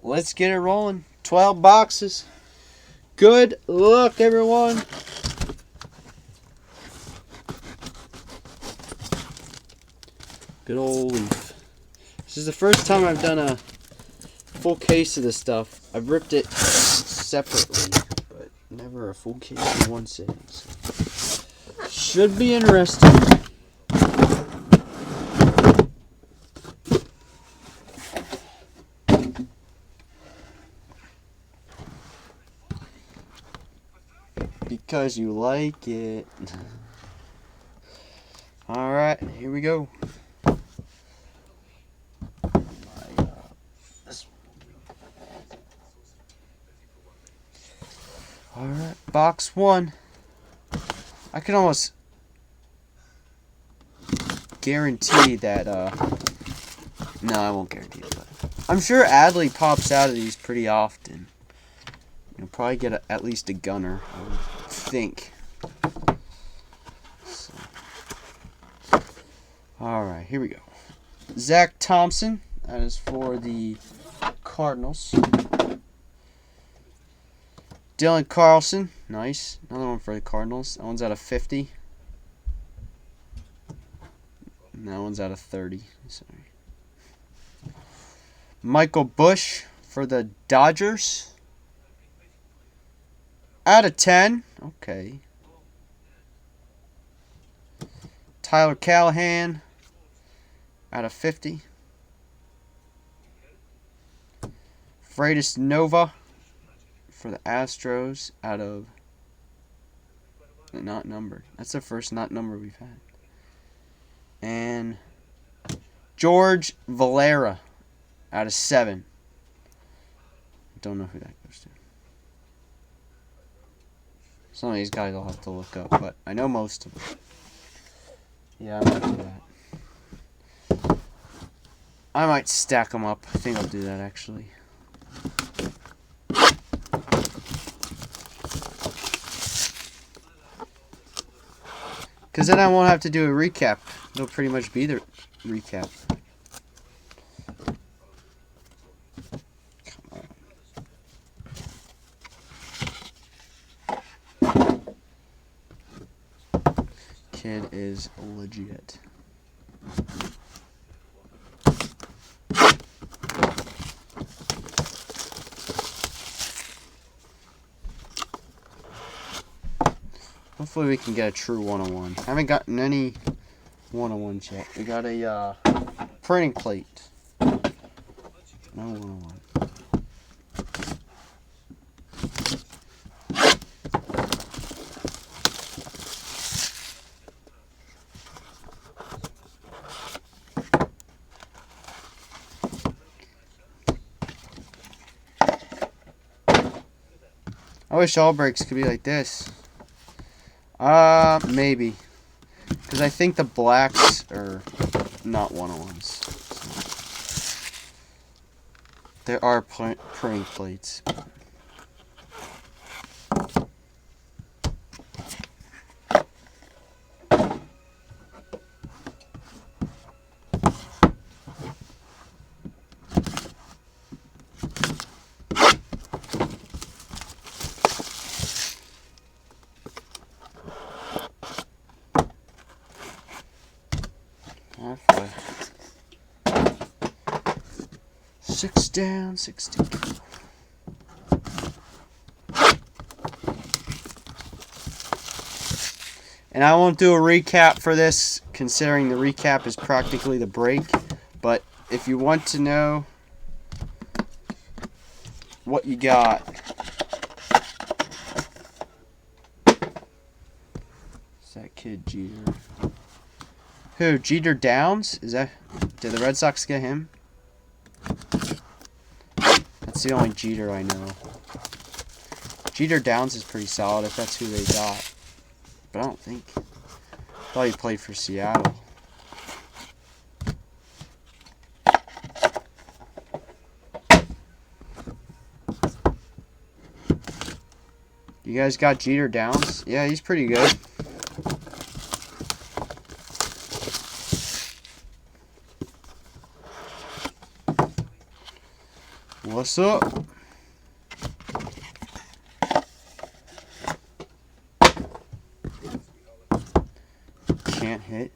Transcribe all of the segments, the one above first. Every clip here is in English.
let's get it rolling. 12 boxes. Good luck, everyone. Good old Leaf. This is the first time I've done a full case of this stuff. I've ripped it separately, but never a full case in one sitting. So. Should be interesting. Because you like it. Alright, here we go. Alright, box one. I can almost guarantee that, no, I won't guarantee it, but I'm sure Adley pops out of these pretty often. You'll probably get at least a gunner, I would think. So. Alright, here we go. Zach Thompson, that is for the Cardinals. Dylan Carlson, nice. Another one for the Cardinals. That one's out of 50. And that one's out of 30. Sorry. Michael Bush for the Dodgers. Out of 10. Okay. Tyler Callahan. Out of 50. Freitas Nova for the Astros. Out of... Not numbered. That's the first not number we've had. And George Valera. Out of 7. Don't know who that goes to. Some of these guys I'll have to look up, but I know most of them. Yeah, I might do that. I might stack them up. I think I'll do that, actually. Because then I won't have to do a recap. It'll pretty much be the recap. Kid is legit. Hopefully we can get a true 101. I haven't gotten any 101s yet. We got a printing plate. No 101. I wish all breaks could be like this. Maybe. Because I think the blacks are not 101s. So. There are printing plates. Halfway. 6 down, 16. And I won't do a recap for this, considering the recap is practically the break. But if you want to know what you got, it's that kid Jeter. Who? Jeter Downs? Is that? Did the Red Sox get him? That's the only Jeter I know. Jeter Downs is pretty solid if that's who they got. But I don't think. I thought he played for Seattle. You guys got Jeter Downs? Yeah, he's pretty good. What's up? Can't hit.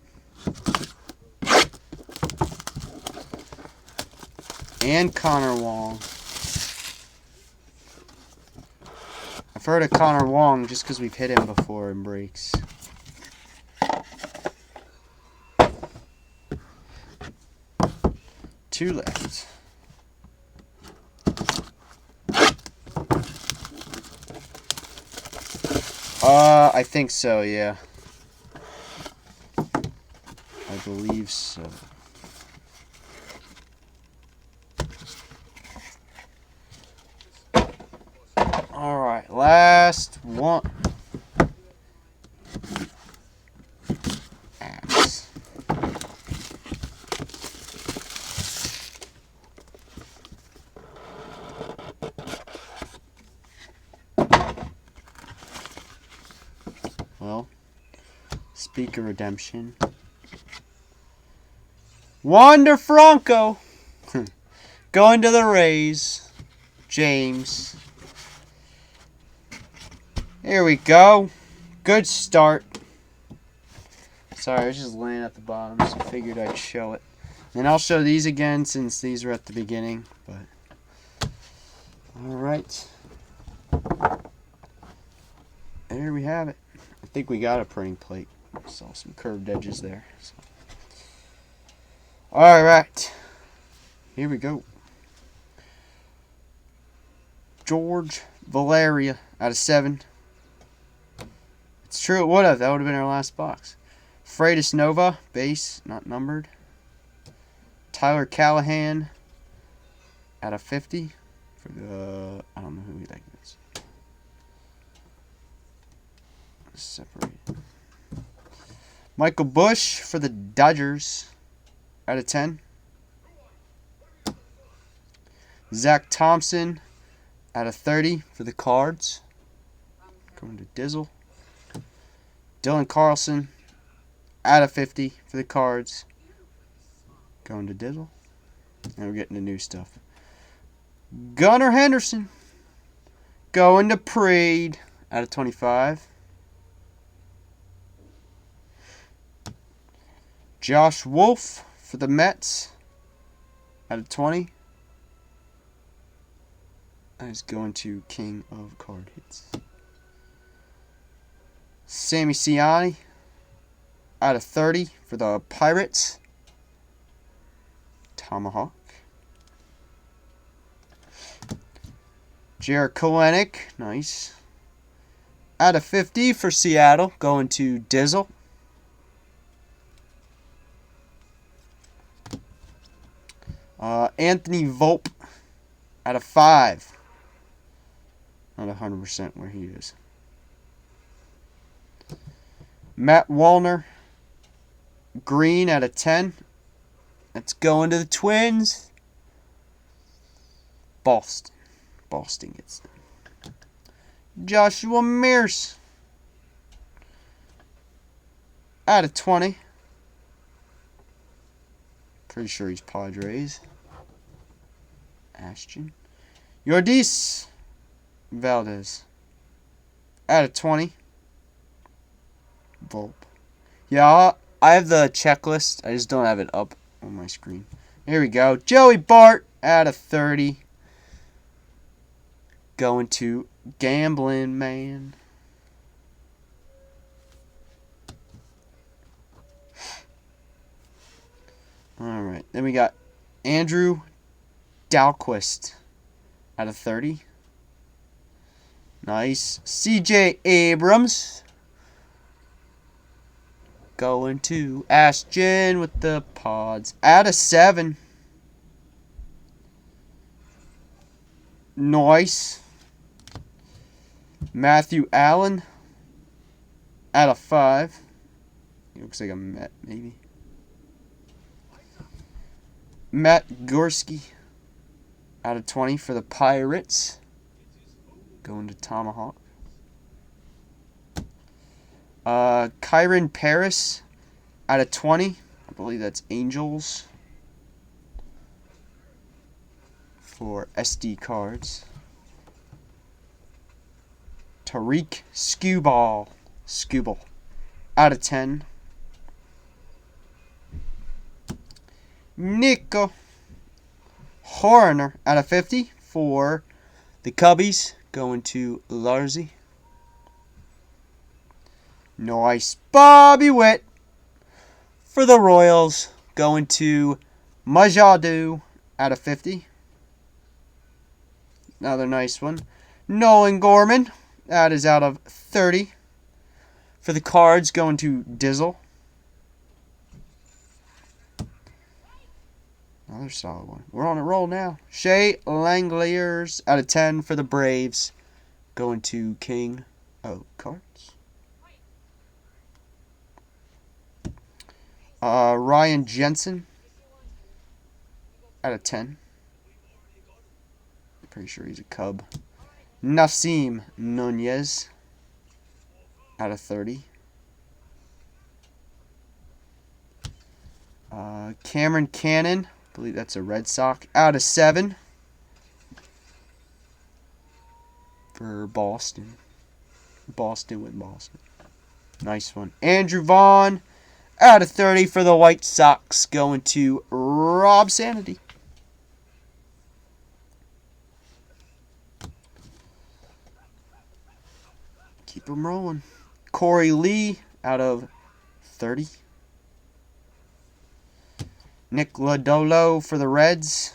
And Connor Wong. I've heard of Connor Wong just because we've hit him before in breaks. Two left. I think so, yeah. I believe so. Alright, last one. Axe. Well, speak of redemption. Wander Franco. Going to the Rays. James. Here we go. Good start. Sorry, I was just laying at the bottom, so I figured I'd show it. And I'll show these again since these are at the beginning. But alright. There we have it. I think we got a printing plate. Saw some curved edges there. So. Alright. Here we go. George Valeria out of 7. It's true, it would have. That would have been our last box. Freitas Nova, base, not numbered. Tyler Callahan out of 50. For the, I don't know who that is. Separate. Michael Bush for the Dodgers out of 10. Zach Thompson out of 30 for the Cards. Going to Dizzle. Dylan Carlson out of 50 for the Cards. Going to Dizzle. And we're getting the new stuff. Gunnar Henderson going to Praed out of 25. Josh Wolf for the Mets out of 20. That is going to King of Card Hits. Sammy Ciani out of 30 for the Pirates. Tomahawk. Jarred Kelenic, nice. Out of 50 for Seattle, going to Dizzle. Anthony Volpe out of 5. Not 100% where he is. Matt Wallner, green out of 10. That's going to the Twins. Boston. Boston gets it. Joshua Mears out of 20. Pretty sure he's Padres. Ashton. Yordis Valdez out of 20. Volpe. Yeah, I have the checklist. I just don't have it up on my screen. Here we go. Joey Bart out of 30. Going to Gambling Man. Alright. Then we got Andrew Dalquist out of 30. Nice. CJ Abrams. Going to Ashton with the Pods. Out of 7. Nice. Matthew Allen. Out of 5. He looks like a Met, maybe. Matt Gorski. Out of 20 for the Pirates. Going to Tomahawk. Kyron Paris out of 20. I believe that's Angels. for SD cards. Tariq Skubal out of 10. Nico Horner out of 50 for the Cubbies, going to Larzy. Nice. Bobby Witt for the Royals, going to Majadu out of 50. Another nice one. Nolan Gorman, that is out of 30. For the Cards, going to Dizzle. Another solid one. We're on a roll now. Shea Langeliers out of 10 for the Braves, going to King of Cards. Ryan Jensen out of 10. Pretty sure he's a Cub. Nasim Nunez out of 30. Cameron Cannon, I believe that's a Red Sox, out of 7 for Boston. Boston with Boston. Nice one. Andrew Vaughn out of 30 for the White Sox, going to Rob Sanity. Keep them rolling. Corey Lee out of 30. Nick Lodolo for the Reds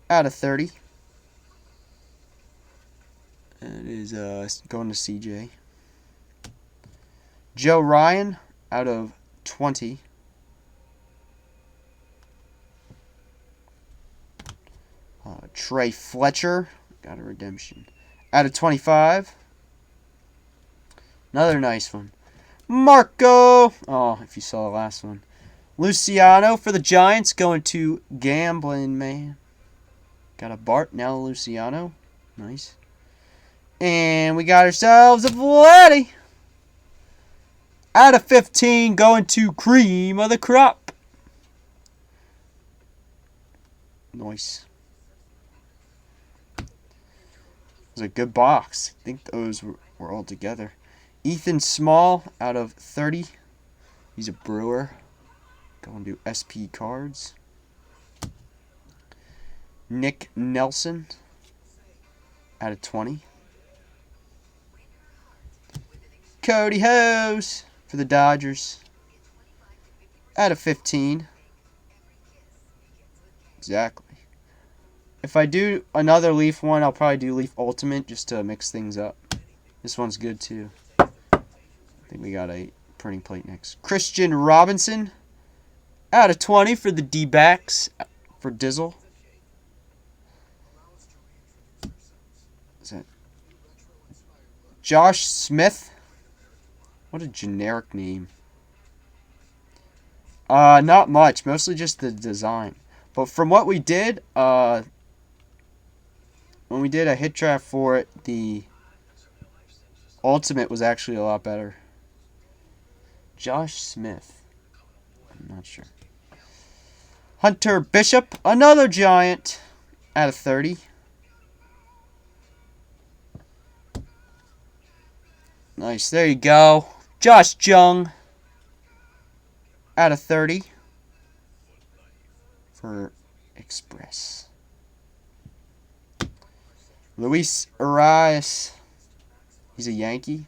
out of 30. It is going to CJ. Joe Ryan out of 20. Trey Fletcher got a redemption out of 25. Another nice one. Marco. Oh, if you saw the last one. Luciano for the Giants, going to Gambling Man. Got a Bart, now Luciano. Nice. And we got ourselves a Vladdy. Out of 15, going to Cream of the Crop. Nice. It was a good box. I think those were all together. Ethan Small out of 30. He's a Brewer. Going to SP Cards. Nick Nelson out of 20. Cody Hose for the Dodgers out of 15. Exactly. If I do another Leaf one, I'll probably do Leaf Ultimate just to mix things up. This one's good too. I think we got a printing plate next. Christian Robinson out of 20 for the D-backs for Dizzle. Is that Josh Smith? What a generic name. Not much. Mostly just the design. But from what we did, when we did a hit draft for it, the Ultimate was actually a lot better. Josh Smith. I'm not sure. Hunter Bishop, another Giant, out of 30. Nice, there you go. Josh Jung, out of 30 for Express. Luis Arias, he's a Yankee.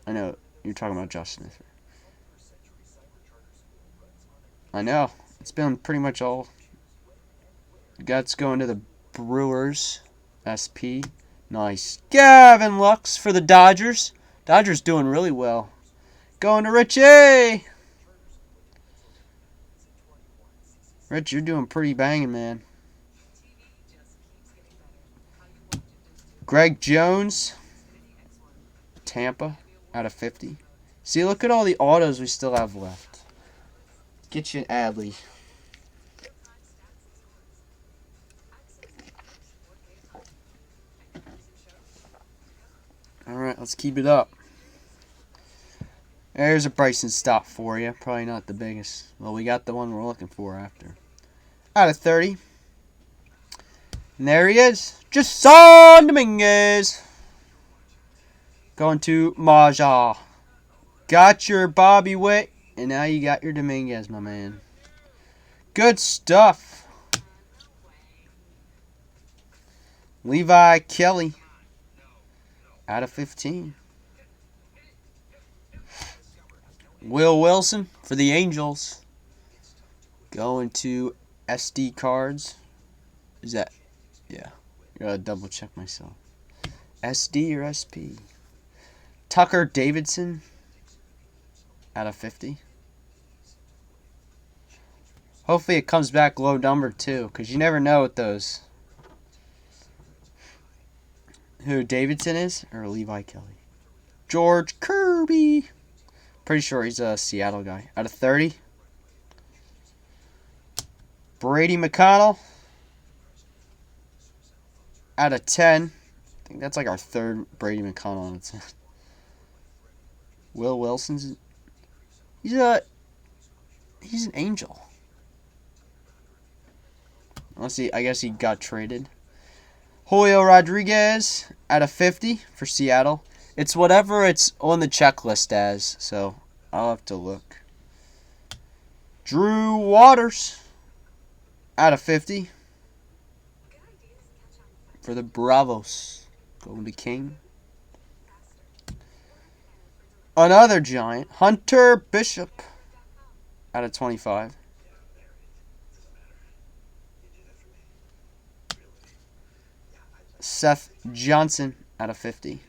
I know, you're talking about Josh Smith. I know. It's been pretty much all. Guts going to the Brewers. SP. Nice. Gavin Lux for the Dodgers. Dodgers doing really well. Going to Richie. Rich, you're doing pretty banging, man. Greg Jones. Tampa. Out of 50. See, look at all the autos we still have left. Get you an Adley. Alright, let's keep it up. There's a Bryson Stott for you. Probably not the biggest. Well, we got the one we're looking for after. Out of 30. And there he is. Jason Dominguez. Going to Maja. Got your Bobby Witt. And now you got your Dominguez, my man. Good stuff. Levi Kelly. Out of 15. Will Wilson for the Angels. Going to SD cards. Is that? Yeah. Gotta double check myself. SD or SP? Tucker Davidson. Out of 50. Hopefully it comes back low number too, because you never know with those. Who Davidson is? Or Levi Kelly? George Kirby. Pretty sure he's a Seattle guy. Out of 30. Brady McConnell. Out of 10. I think that's like our third Brady McConnell on its. Will Wilson's. He's an Angel. Let's see. I guess he got traded. Julio Rodriguez out of 50 for Seattle. It's whatever it's on the checklist as, so I'll have to look. Drew Waters out of 50 for the Bravos. Going to King. Another Giant, Hunter Bishop out of 25. Seth Johnson out of 50.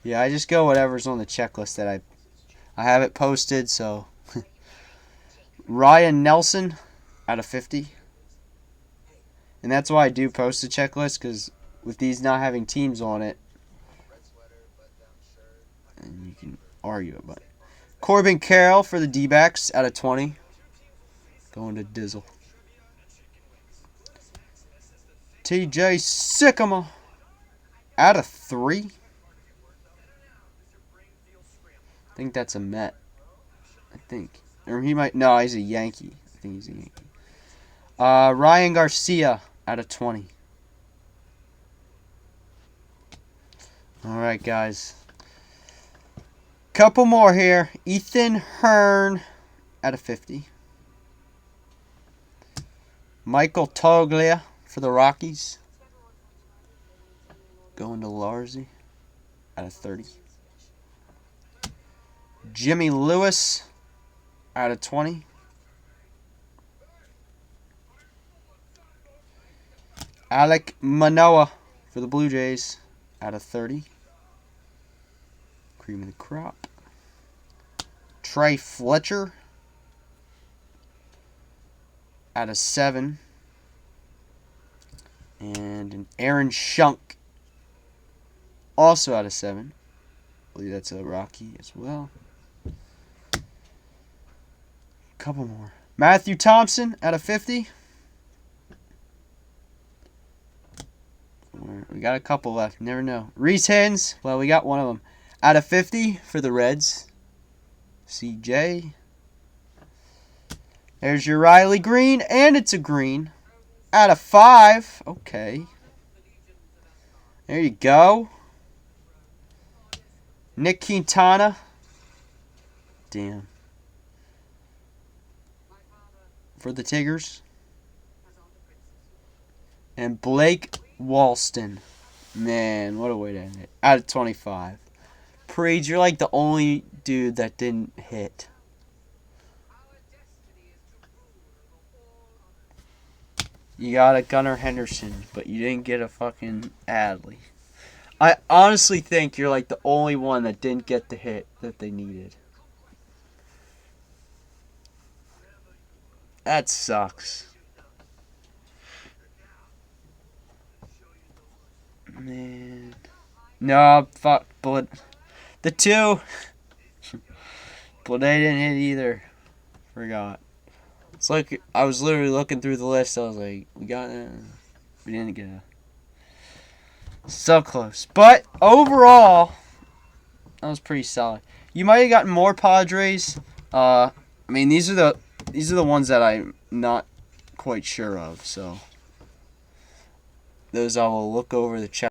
Yeah, I just go whatever's on the checklist that I have it posted, so Ryan Nelson out of 50. And that's why I do post the checklist, because with these not having teams on it, and you can argue it, but Corbin Carroll for the D-backs out of 20. Going to Dizzle. TJ Sycamore out of 3. I think that's a Met. I think. Or he might. No, he's a Yankee. I think he's a Yankee. Ryan Garcia out of 20. Alright, guys. Couple more here. Ethan Hearn out of 50. Michael Toglia for the Rockies. Going to Larzy out of 30. Jimmy Lewis out of 20. Alek Manoah for the Blue Jays out of 30. Cream of the crop. Trey Fletcher out of 7. And an Aaron Shunk also out of 7. I believe that's a Rocky as well. Couple more. Matthew Thompson out of 50. We got a couple left. Never know. Reese Hens. Well, we got one of them. Out of 50 for the Reds. CJ. There's your Riley Green. And it's a green. Out of 5. Okay. There you go. Nick Quintana. Damn. For the Tigers. And Blake Walston. Man, what a way to end it. Out of 25. Preach, you're like the only dude that didn't hit. You got a Gunnar Henderson, but you didn't get a fucking Adley. I honestly think you're like the only one that didn't get the hit that they needed. That sucks. Man. No, fuck. But the 2. But they didn't hit either. Forgot. It's like I was literally looking through the list. I was like, we didn't get a. So close. But overall, that was pretty solid. You might have gotten more Padres. I mean, these are the ones that I'm not quite sure of. So those I will look over the